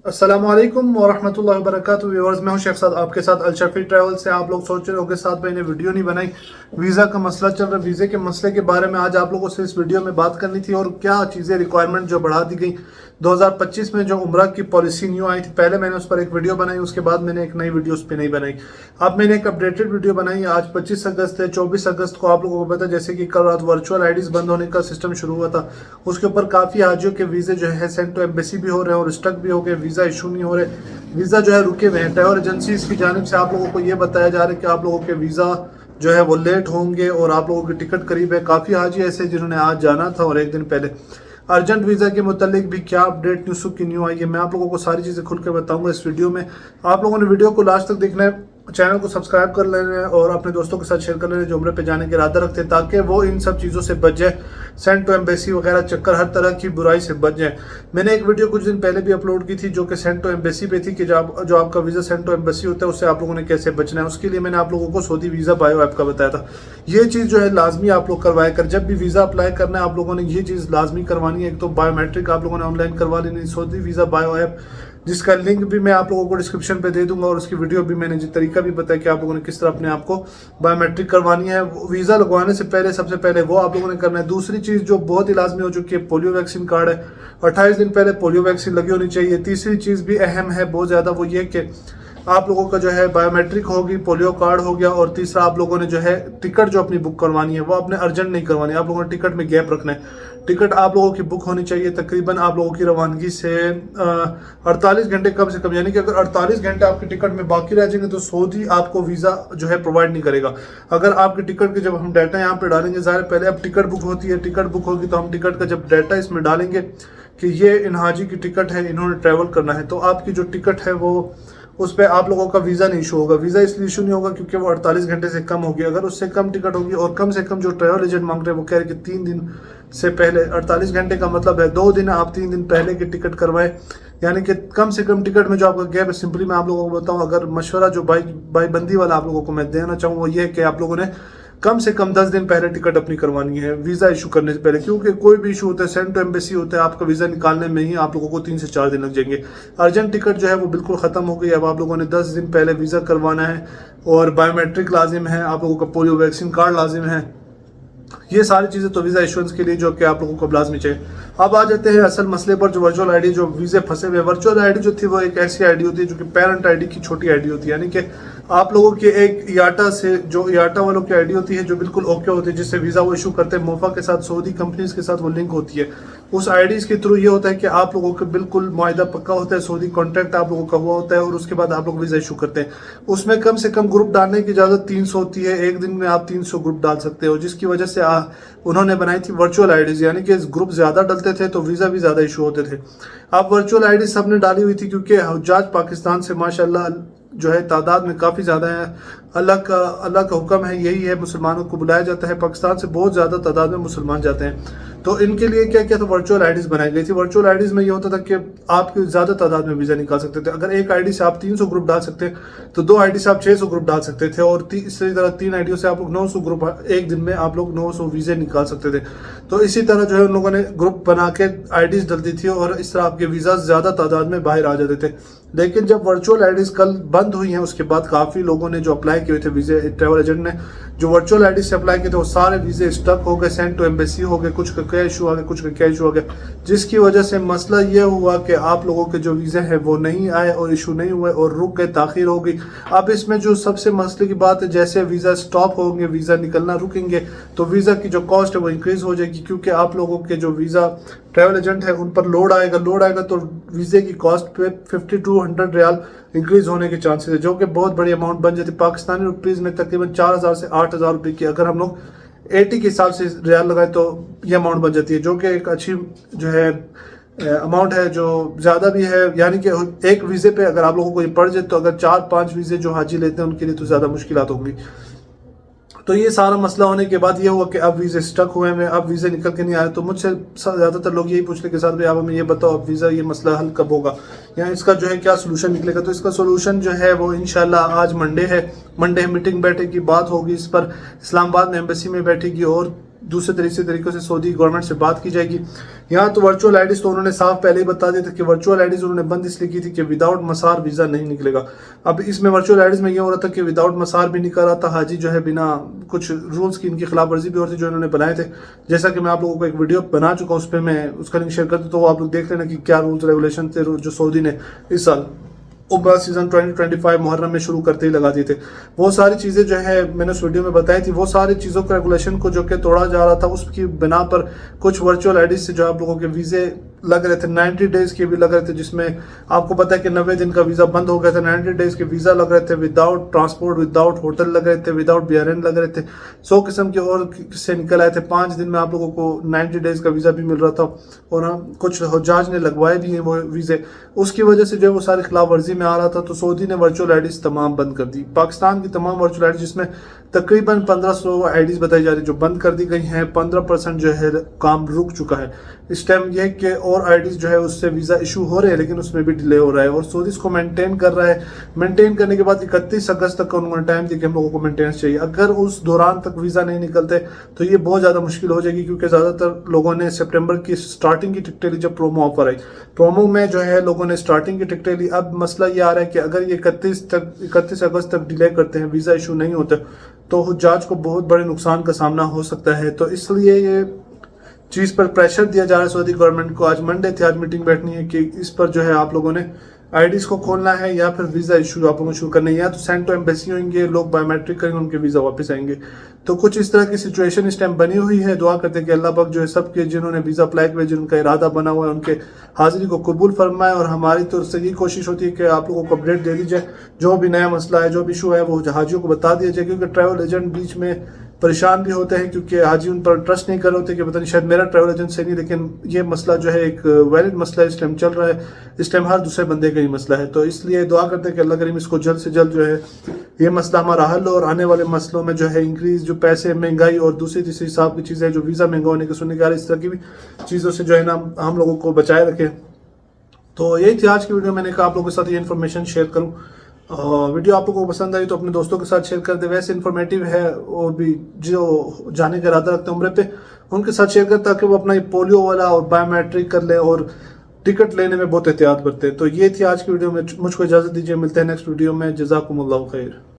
अस्सलामु अलैकुम वरहमतुल्लाहि वबरकातुहू। व्यूअर्स, मैं हूं शेख साद आपके साथ अलशफी ट्रैवल से। आप लोग सोच रहे होंगे साथ मैंने वीडियो नहीं बनाई, वीज़ा का मसला चल रहा है। वीज़े के मसले के बारे में आज आप लोगों से इस वीडियो में बात करनी थी और क्या चीज़ें रिक्वायरमेंट जो बढ़ा दी गई 2025 में जो उम्रा की पॉलिसी न्यू आई थी। पहले मैंने उस पर एक वीडियो बनाई, उसके बाद मैंने एक नई वीडियो उस पर नहीं बनाई। अब मैंने एक अपडेटेड वीडियो बनाई। आज 25 अगस्त है। 24 अगस्त को आप लोगों को पता, जैसे कि कल रात वर्चुअल आईडीज बंद होने का सिस्टम शुरू हुआ था, उसके ऊपर काफ़ी हाजियों के वीज़े जो है सेंड टू एम्बेसी भी हो रहे हैं और स्टक भी हो गए, वीज़ा इशू नहीं हो रहे, वीज़ा जो है रुके हुए हैं। ट्रैवल एजेंसीज की जानिब से आप लोगों को ये बताया जा रहा है कि आप लोगों के वीज़ा जो है वो लेट होंगे और आप लोगों की टिकट करीब है। काफ़ी हाजी ऐसे जिन्होंने आज जाना था और एक दिन पहले। अर्जेंट वीज़ा के मुतालिक भी क्या अपडेट न्यू आई है, मैं आप लोगों को सारी चीज़ें खुल कर बताऊंगा इस वीडियो में। आप लोगों ने वीडियो को लास्ट तक देखना है, चैनल को सब्सक्राइब कर लेना है और अपने दोस्तों के साथ शेयर कर लेना है जो उम्रे पे जाने के इरादा रखते हैं, ताकि वो इन सब चीज़ों से बच जाए, सेंड टू एम्बेसी वगैरह चक्कर, हर तरह की बुराई से बच जाए। मैंने एक वीडियो कुछ दिन पहले भी अपलोड की थी जो कि सेंड टू एम्बेसी पे थी कि जो आपका वीज़ा सेंड टू एम्बेसी होता है उससे आप लोगों ने कैसे बचना है। उसके लिए मैंने आप लोगों को सऊदी वीज़ा बायो ऐप का बताया था। ये चीज़ जो है लाजमी आप लोग करवाया कर, जब भी वीज़ा अप्लाई करना है आप लोगों ने ये चीज़ लाजमी करवानी है। एक तो बायोमेट्रिक आप लोगों ने ऑनलाइन करवा लेनी, सऊदी वीज़ा बायो ऐप, जिसका लिंक भी मैं आप लोगों को डिस्क्रिप्शन पे दे दूंगा और उसकी वीडियो भी मैंने जो तरीका भी बताया कि आप लोगों ने किस तरह अपने आप को बायोमेट्रिक करवानी है। वीज़ा लगवाने से पहले सबसे पहले वो आप लोगों ने करना है। दूसरी चीज़ जो बहुत ही लाजमी हो चुकी है, पोलियो वैक्सीन कार्ड है, 28 दिन पहले पोलियो वैक्सीन लगी होनी चाहिए। तीसरी चीज़ भी अहम है बहुत ज़्यादा, वो ये कि आप लोगों का जो है बायोमेट्रिक होगी, पोलियो कार्ड हो गया, और तीसरा आप लोगों ने जो है टिकट जो अपनी बुक करवानी है वो अपने अर्जेंट नहीं करवानी, आप लोगों ने टिकट में गैप रखना है। टिकट आप लोगों की बुक होनी चाहिए तकरीबन आप लोगों की रवानगी से 48 घंटे कम से कम, यानी कि अगर 48 घंटे आपकी टिकट में बाकी रह जाएंगे तो सऊदी आपको वीज़ा जो है प्रोवाइड नहीं करेगा। अगर आपकी टिकट के जब हम डाटा यहाँ पे डालेंगे, ज़ाहिर पहले अब टिकट बुक होती है, टिकट बुक होगी तो हम टिकट का जब डाटा इसमें डालेंगे कि ये इन हाजी की टिकट है, इन्होंने ट्रैवल करना है, तो आपकी जो टिकट है वो उस पर आप लोगों का वीज़ा नहीं इशू होगा। वीज़ा इसलिए इशू नहीं होगा क्योंकि वो 48 घंटे से कम होगी। अगर उससे कम टिकट होगी, और कम से कम जो ट्रैवल एजेंट मांग रहे हैं वो कह रहे हैं कि 3 दिन से पहले, 48 घंटे का मतलब है 2 दिन, आप 3 दिन पहले की टिकट करवाएं, यानी कि कम से कम टिकट में जो आपका गैप है। सिंपली मैं आप लोगों को बताऊं, अगर मशवरा जो भाई बंदी वाला आप लोगों को मैं देना चाहूँ वो ये है कि आप लोगों ने कम से कम 10 दिन पहले टिकट अपनी करवानी है वीज़ा इशू करने से पहले, क्योंकि कोई भी इशू होता है, सेंड टू एम्बेसी होता है, आपका वीज़ा निकालने में ही आप लोगों को 3 से 4 दिन लग जाएंगे। अर्जेंट टिकट जो है वो बिल्कुल ख़त्म हो गई। अब आप लोगों ने 10 दिन पहले वीज़ा करवाना है और बायोमेट्रिक लाजिम है, आप लोगों का पोलियो वैक्सीन कार्ड लाजिम है। ये सारी चीज़ें तो वीज़ा इशुएंस के लिए जो कि आप लोगों को लाजमी चाहिए। अब आ जाते हैं असल मसले पर, जो वर्चुअल आईडी जो वीज़े फंसे हुए। वर्चुअल आईडी जो थी वो एक ऐसी आईडी होती है जो कि पेरेंट आईडी की छोटी आईडी होती है, यानी कि आप लोगों के एक याटा से, जो याटा वालों की आईडी होती है जो बिल्कुल ओके होती है, जिससे वीज़ा वो इशू करते हैं मोफा के साथ, सऊदी कंपनीज के साथ वो लिंक होती है। उस आईडीज के थ्रू ये होता है कि आप लोगों का बिल्कुल मुआहदा पक्का होता है, सऊदी कॉन्ट्रैक्ट आप लोगों का हुआ होता है, और उसके बाद आप लोग वीज़ा इशू करते हैं। उसमें कम से कम ग्रुप डालने की इजाज़त 300 होती है, एक दिन में आप 300 ग्रुप डाल सकते हो, जिसकी वजह से उन्होंने बनाई थी वर्चुअल आईडीज, यानी कि ग्रुप ज़्यादा डलते थे तो वीज़ा भी ज़्यादा इशू होते थे। अब वर्चुअल आईडी सबने डाली हुई थी क्योंकि हुज्जाज पाकिस्तान से माशाल्लाह जो है तादाद में काफ़ी ज़्यादा है। अल्लाह का हुक्म है, यही है, मुसलमानों को बुलाया जाता है। पाकिस्तान से बहुत ज़्यादा तादाद में मुसलमान जाते हैं, तो इनके लिए क्या क्या था, वर्चुअल आईडीज़ बनाई गई थी। वर्चुअल आईडीज़ में ये होता था कि आप ज़्यादा तादाद में वीज़ा निकाल सकते थे। अगर एक आईडी से आप 300 ग्रुप डाल सकते तो 2 आईडी से आप 600 ग्रुप डाल सकते थे, और इसी तरह 3 आईडियों से आप लोग 900 ग्रुप, एक दिन में आप लोग 900 वीज़े निकाल सकते थे। तो इसी तरह जो है उन लोगों ने ग्रुप बना के आईडीज़ डलती थी और इस तरह आपके वीज़ा ज़्यादा तादाद में बाहर आ जाते थे। लेकिन जब वर्चुअल आईडीज़ कल बंद हुई हैं, उसके बाद काफ़ी लोगों ने जो अप्लाई किए थे वीज़े, ट्रैवल एजेंट ने जो वर्चुअल आईडी से अप्लाई किए थे वो सारे वीज़े स्टक हो गए, सेंड टू एम्बेसी हो गए, कुछ का क्या इशू आ गया, कुछ का क्या इशू आ गया, जिसकी वजह से मसला ये हुआ कि आप लोगों के जो वीज़े हैं वो नहीं आए और इशू नहीं हुए और रुक गए, ताख़ीर हो गई। अब इसमें जो सबसे मसले की बात है, जैसे वीज़ा स्टॉप होंगे, वीज़ा निकलना रुकेंगे, तो वीज़ा की जो कॉस्ट है वो इंक्रीज़ हो जाएगी, क्योंकि आप लोगों के जो वीज़ा ट्रैवल एजेंट है उन पर लोड आएगा तो वीज़े की कॉस्ट पे 50 to 100 रियाल इंक्रीज होने के चांसेस है, जो कि बहुत बड़ी अमाउंट बन जाती है। पाकिस्तानी रुपीज़ में तकरीबन 4000 से 8000 रुपये की, अगर हम लोग 80 के हिसाब से रियाल लगाए तो ये अमाउंट बन जाती है, जो कि एक अच्छी जो है अमाउंट है, जो ज़्यादा भी है। यानी कि एक वीज़े पे अगर आप लोगों को ये पड़ जाए तो अगर 4-5 वीज़े जो हाजी लेते हैं उनके लिए तो ज़्यादा मुश्किलात होंगी। तो ये सारा मसला होने के बाद ये हुआ कि अब वीज़े स्टक हुए हैं, अब वीज़े निकल के नहीं आ रहे। तो मुझसे ज़्यादातर लोग यही पूछने के साथ, भाई आप हमें ये बताओ अब वीज़ा ये मसला हल कब होगा, या इसका जो है क्या सोल्यूशन निकलेगा। तो इसका सोल्यूशन जो है वो इंशाल्लाह आज मंडे है, मंडे मीटिंग बैठेगी, बात होगी इस पर, इस्लामाबाद में एम्बेसी में बैठेगी और दूसरे तरीके से सऊदी गवर्नमेंट से बात की जाएगी। यहाँ तो वर्चुअल आईडीज तो उन्होंने साफ पहले ही बता दिया था कि वर्चुअल आईडीज उन्होंने बंद इसलिए की थी कि विदाउट मसार वीज़ा नहीं निकलेगा। अब इसमें वर्चुअल आईडीज में ये हो रहा था कि विदाउट मसार भी निकल रहा था, हाजी जो है बिना कुछ रूल्स की इनकी खिलाफ वर्जी भी हो रही थी जो इन्होंने बनाए थे। जैसा कि मैं आप लोगों को एक वीडियो बना चुका हूँ, उस पर मैं उसका लिंक शेयर कर दूँ, तो आप लोग देख लेना कि क्या रूल्स रेगुलेशन थे जो सऊदी ने इस साल उम्रा सीजन 2025 मुहर्रम में शुरू करते ही लगा दिए थे। वो सारी चीज़ें जो है मैंने उस वीडियो में बताई थी, वो सारी चीज़ों को रेगुलेशन को जो कि तोड़ा जा रहा था, उसकी बिना पर कुछ वर्चुअल आईडी से जो आप लोगों के वीज़े लग रहे थे, 90 डेज के भी लग रहे थे, जिसमें आपको पता है कि 90 दिन का वीज़ा बंद हो गया था, 90 डेज के वीज़ा लग रहे थे, विदाउट ट्रांसपोर्ट, विदाउट होटल लग रहे थे, विदाउट BRN लग रहे थे, 100 किस्म के और से निकल आए थे। 5 दिन में आप लोगों को 90 डेज का वीज़ा भी मिल रहा था, और हम कुछ हुज्जाज ने लगवाए भी हैं वो वीज़े। उसकी वजह से जो वो सारी खिलाफ वर्जी में आ रहा था, तो सऊदी ने वर्चुअल आईडीज तमाम बंद कर दी। पाकिस्तान की तमाम वर्चुअल आईडीज, जिसमें तकरीबन 1500 आईडीज बताई जा रही जो बंद कर दी गई हैं। 15% जो है काम रुक चुका है। इस टाइम यह कि और आईडीज जो है उससे वीज़ा इशू हो रहे हैं, लेकिन उसमें भी डिले हो रहा है, और सऊदी इसको मेंटेन कर रहा है। मेंटेन करने के बाद 31 अगस्त तक का उन्होंने टाइम दिया कि हम लोगों को मेंटेनेंस चाहिए। अगर उस दौरान तक वीज़ा नहीं निकलते तो ये बहुत ज़्यादा मुश्किल हो जाएगी, क्योंकि ज़्यादातर लोगों ने सितंबर की स्टार्टिंग की टिकटें ली जब प्रोमो ऑफर आई। प्रोमो में जो है लोगों ने स्टार्टिंग की टिकटें ली। अब मसला ये आ रहा है कि अगर ये 31 अगस्त तक डिले करते हैं, वीज़ा इशू नहीं होता, तो हुज्जाज को बहुत बड़े नुकसान का सामना हो सकता है। तो इसलिए ये चीज़ पर प्रेशर दिया जा रहा है सऊदी गवर्नमेंट को। आज मंडे थी, आज मीटिंग बैठनी है कि इस पर जो है आप लोगों ने आईडीज को खोलना है, या फिर वीज़ा इशू आप लोगों को शुरू करना है, या तो सेंड टू एम्बेसी होंगे, लोग बायोमेट्रिक करेंगे, उनके वीज़ा वापस आएंगे। तो कुछ इस तरह की सिचुएशन इस टाइम बनी हुई है। दुआ करते हैं कि अल्लाह पाक जो है सबके जिन्होंने वीज़ा अप्लाई किया, जिनका इरादा बना हुआ है, उनके हाजिरी को कबूल फरमाए। और हमारी तरफ से ये कोशिश होती है कि आप लोगों को अपडेट दे दी जाए, जो भी नया मसला है, जो भी इशू है, वो हाजियों को बता दिया जाए, क्योंकि ट्रैवल एजेंट बीच में परेशान भी होते हैं, क्योंकि हाजी उन पर ट्रस्ट नहीं कर रहे होते कि पता नहीं शायद मेरा ट्रैवल एजेंट सही नहीं। लेकिन ये मसला जो है एक वैलिड मसला इस टाइम चल रहा है, इस टाइम हर दूसरे बंदे का ही मसला है। तो इसलिए दुआ करते हैं कि अल्लाह करीम इसको जल्द से जल्द जो है ये मसला हमारा हल हो, और आने वाले मसलों में जो है इंक्रीज, जो पैसे, महंगाई और दूसरी तीसरी हिसाब की चीज़ें, जो वीज़ा महंगा होने के सुनने के आ रही, इस तरह की भी चीज़ों से जो है ना हम लोगों को बचाए रखें। तो यही थी आज की वीडियो। मैंने कहा आप लोगों के साथ ये इन्फॉर्मेशन शेयर करूँ। वीडियो आप लोगों को पसंद आई तो अपने दोस्तों के साथ शेयर कर दे। वैसे इन्फॉर्मेटिव है, और भी जो जाने का इरादा रखते हैं उम्रे पे, उनके साथ शेयर कर, ताकि वो अपना ये पोलियो वाला और बायोमेट्रिक कर ले और टिकट लेने में बहुत एहतियात बरते। तो ये थी आज की वीडियो में। मुझको इजाज़त दीजिए, मिलते हैं नेक्स्ट वीडियो में। जज़ाकुमुल्लाहु खैर।